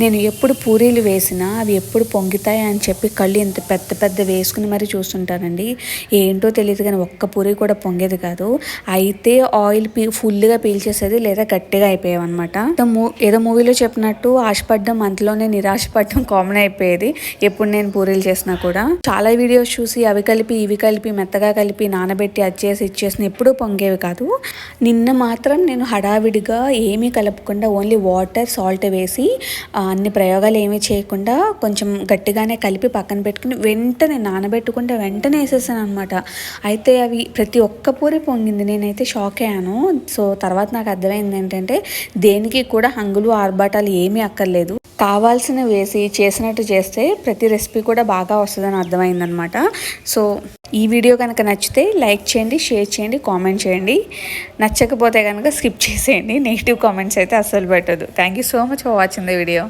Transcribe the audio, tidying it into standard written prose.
నేను ఎప్పుడు పూరీలు వేసినా అవి ఎప్పుడు పొంగుతాయి అని చెప్పి కళ్ళు ఇంత పెద్ద పెద్ద వేసుకుని మరీ చూస్తుంటానండి. ఏంటో తెలియదు కానీ ఒక్క పూరి కూడా పొంగేది కాదు. అయితే ఆయిల్ ఫుల్గా పీల్చేసేది లేదా గట్టిగా అయిపోయావన్నమాట. ఏదో మూవీలో చెప్పినట్టు ఆశపడ్డం అంతలోనే నిరాశపడ్డం కామన్ అయిపోయేది ఎప్పుడు నేను పూరీలు చేసినా కూడా. చాలా వీడియోస్ చూసి అవి కలిపి ఇవి కలిపి మెత్తగా కలిపి నానబెట్టి అది చేసి ఇచ్చేసిన ఎప్పుడూ పొంగేవి కాదు. నిన్న మాత్రం నేను హడావిడిగా ఏమీ కలపకుండా ఓన్లీ వాటర్ సాల్ట్ వేసి అన్ని ప్రయోగాలు ఏమీ చేయకుండా కొంచెం గట్టిగానే కలిపి పక్కన పెట్టుకుని వెంటనే నానబెట్టుకుంటే వెంటనే వేసేసాను అనమాట. అయితే అవి ప్రతి ఒక్క పూరి పొంగింది. నేనైతే షాక్ అయ్యాను. సో తర్వాత నాకు అర్థమైంది ఏంటంటే దేనికి కూడా హంగులు ఆర్భాటాలు ఏమీ అక్కర్లేదు. కావాల్సినవి వేసి చేసినట్టు చేస్తే ప్రతి రెసిపీ కూడా బాగా వస్తుందని అర్థమైందనమాట. సో ఈ వీడియో కనుక నచ్చితే లైక్ చేయండి, షేర్ చేయండి, కామెంట్ చేయండి. నచ్చకపోతే కనుక స్కిప్ చేసేయండి. నెగిటివ్ కామెంట్స్ అయితే అస్సలు పెట్టదు. Thank you so much for watching the video.